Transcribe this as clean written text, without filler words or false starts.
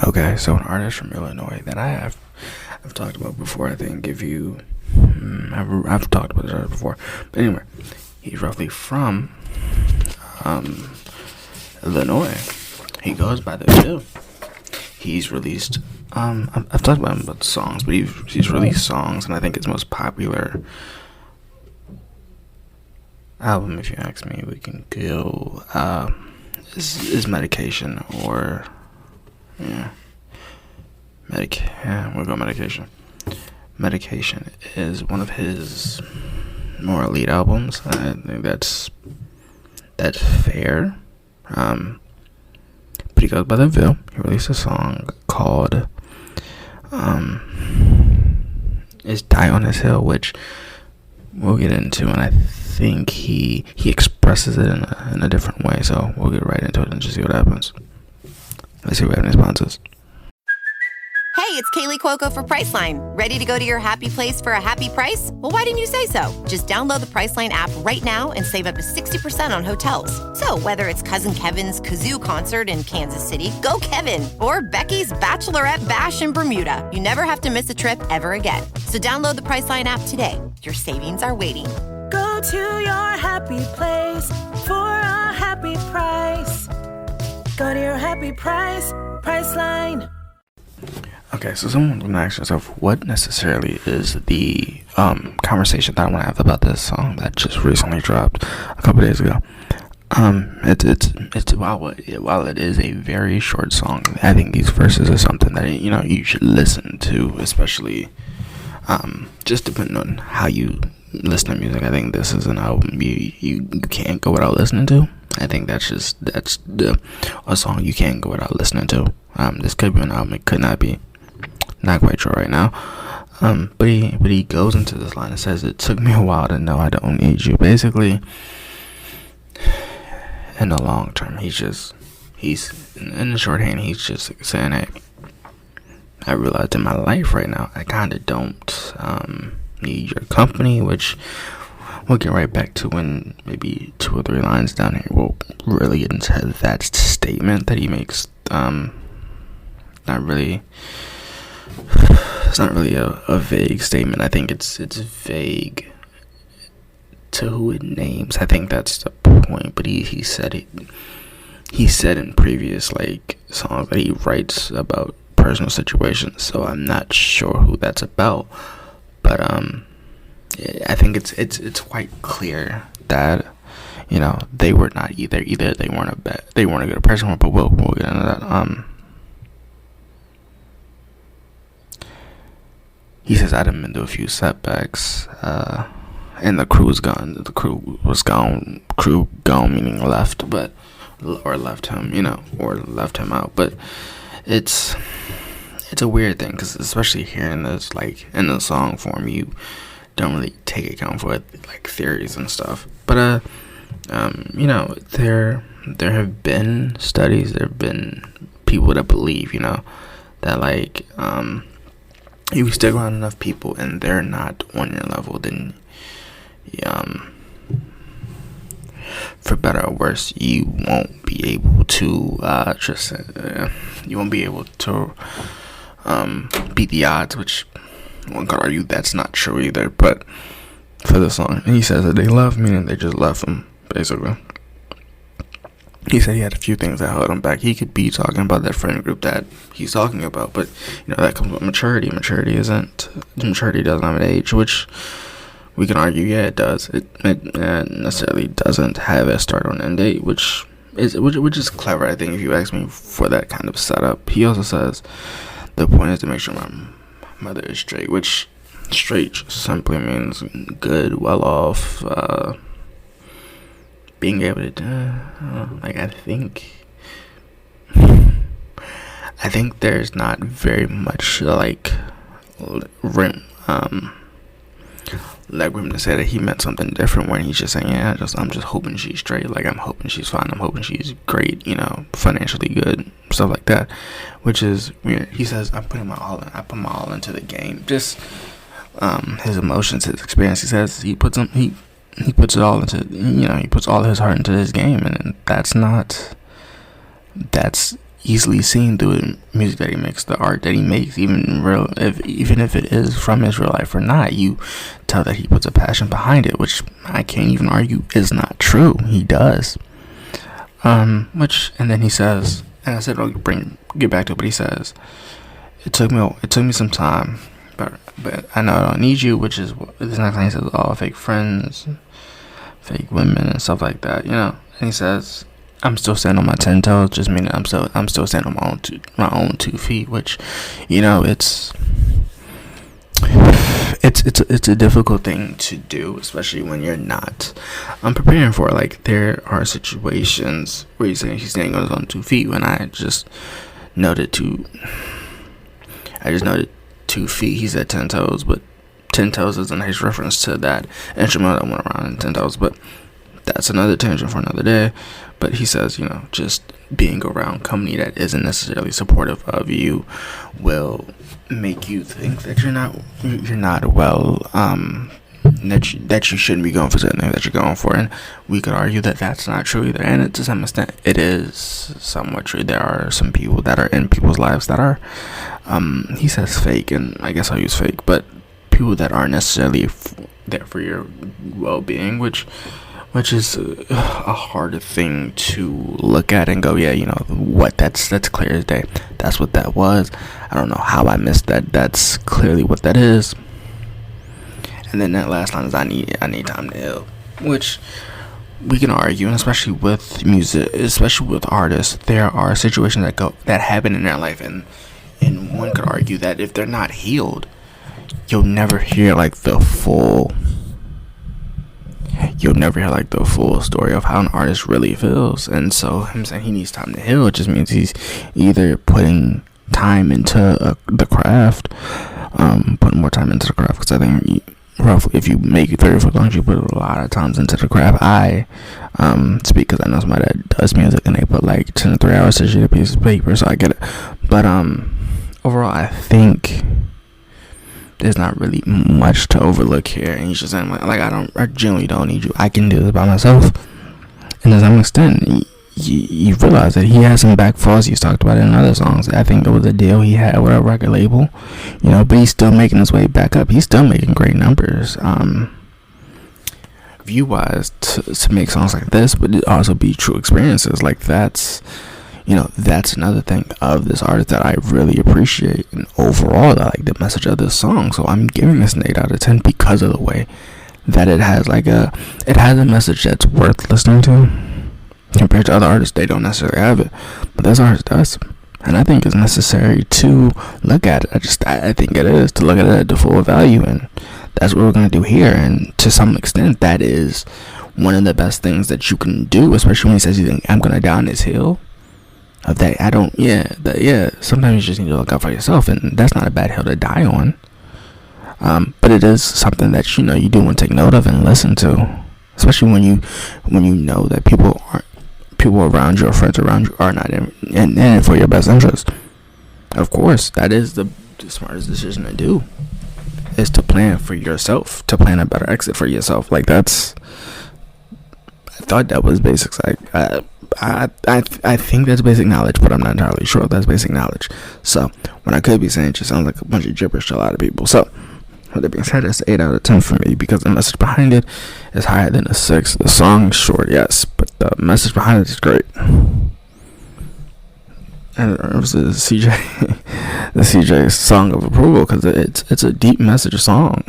Okay, so an artist from Illinois that I've talked about before. I think if you I've talked about this artist before, but anyway, he's roughly from um, Illinois. He goes by the Bill. He's released. I've talked about him about songs, but he's released songs, and I think his most popular album, if you ask me, we can go is Medication or yeah. We'll go Medication. Medication is one of his more elite albums. I think that's fair. But he goes by the Ville. He released a song called "Is Die on This Hill," which we'll get into, and I think he expresses it in a different way. So we'll get right into it and just see what happens. Let's see if we have any responses. Hey, it's Kaylee Cuoco for Priceline. Ready to go to your happy place for a happy price? Well, why didn't you say so? Just download the Priceline app right now and save up to 60% on hotels. So whether it's Cousin Kevin's Kazoo Concert in Kansas City, go Kevin, or Becky's Bachelorette Bash in Bermuda, you never have to miss a trip ever again. So download the Priceline app today. Your savings are waiting. Go to your happy place for a happy price. Go to your happy price, Priceline. Okay, so someone can ask yourself, what necessarily is the conversation that I want to have about this song that just recently dropped a couple days ago? It's while it is a very short song, I think these verses are something that you should listen to, especially just depending on how you listen to music. I think this is an album you can't go without listening to. I think that's a song you can't go without listening to. This could be an album, it could not be. Not quite sure right now. But he goes into this line and says, "It took me a while to know I don't need you." Basically, in the long term, he's in the shorthand, he's just saying, "Hey, I realized in my life right now, I kind of don't need your company," which we'll get right back to when maybe 2 or 3 lines down here we'll really get into that statement that he makes. It's not really a vague statement. I think it's vague to who it names. I think that's the point. But he said in previous songs that he writes about personal situations. So I'm not sure who that's about. But I think it's quite clear that they were not either they weren't a good person. But we'll get into that. He says, "I'd have been through a few setbacks, and the crew was gone. The crew was gone. Crew gone meaning left, or left him, or left him out. But it's a weird thing because especially hearing this in the song form, you don't really take account for theories and stuff. But there have been studies. There have been people that believe, that if you stick around enough people and they're not on your level, then for better or worse, you won't be able to beat the odds, which one could argue that's not true either. But for the song, and he says that they left, meaning they just left him, basically. He said he had a few things that held him back. He could be talking about that friend group that he's talking about, but that comes with maturity. Maturity doesn't have an age, which we can argue, yeah, it does. It necessarily doesn't have a start on end date, which is clever, I think, if you ask me, for that kind of setup. He also says the point is to make sure my mother is straight, which straight simply means good, well off. Being able to I think there's not very much room to say that he meant something different when he's just saying, I'm just hoping she's straight, I'm hoping she's fine, I'm hoping she's great, financially good, stuff like that, which is weird. He says, I put my all into the game, just his emotions, his experience. He says he puts it all into, he puts all his heart into this game, and that's easily seen through the music that he makes, the art that he makes, even if it is from his real life or not. You tell that he puts a passion behind it, which I can't even argue is not true. He does. And then he says, and I said I'll get back to it, but he says, it took me some time, but I know I don't need you, which is this next time he says, all fake friends, fake women and stuff like that, And he says, I'm still standing on my 10 toes, just meaning I'm still standing on my own 2 feet, which, it's a difficult thing to do, especially when you're not preparing for it. Like, there are situations where he's saying he's standing on his own 2 feet, when I just noted 2 feet. He said 10 toes, but 10 toes is a nice reference to that instrument that went around in 10 toes, but that's another tangent for another day. But he says, just being around company that isn't necessarily supportive of you will make you think that you're not well, that you shouldn't be going for certain things that you're going for. And we could argue that that's not true either, and to some extent it is somewhat true. There are some people that are in people's lives that are he says fake, and I guess I'll use fake, but people that aren't necessarily there for your well-being, which is a hard thing to look at and go, what, that's clear as day. That's what that was. I don't know how I missed that. That's clearly what that is. And then that last line is, I need time to heal, which we can argue, and especially with music, especially with artists, there are situations that happen in their life, and one could argue that if they're not healed, you'll never hear the full story of how an artist really feels. And so him saying he needs time to heal, it just means he's either putting time into the craft, putting more time into the craft, because I think roughly, if you make 34 songs, you put a lot of times into the craft. I speak because I know somebody that does music, and they put 2 to 3 hours to shoot a piece of paper, so I get it. But overall, I think there's not really much to overlook here, and he's just saying I genuinely don't need you. I can do this by myself. And to some extent, you realize that he has some backfalls. He's talked about it in other songs. I think there was a deal he had with a record label, but he's still making his way back up. He's still making great numbers, view-wise, to make songs like this, but it also be true experiences. That's another thing of this artist that I really appreciate. And overall, I like the message of this song. So I'm giving this an 8 out of 10 because of the way that it has a message that's worth listening to. Compared to other artists, they don't necessarily have it, but this artist does. And I think it's necessary to look at it. I think it is to look at it at the full value, and that's what we're going to do here. And to some extent, that is one of the best things that you can do, especially when he says, I'm going to die on this hill. Of that, sometimes you just need to look out for yourself, and that's not a bad hill to die on. But it is something that you do want to take note of and listen to, especially when you know that people around you or friends around you are not in it for your best interest. Of course, that is the smartest decision to do, is to plan for yourself, to plan a better exit for yourself. I thought that was basics. I think that's basic knowledge, but I'm not entirely sure that's basic knowledge. So what I could be saying just sounds like a bunch of gibberish to a lot of people. So with that being said, it's 8 out of 10 for me, because the message behind it is higher than a 6. The song is short, yes, but the message behind it is great. And it was the CJ song of approval, because it's a deep message song.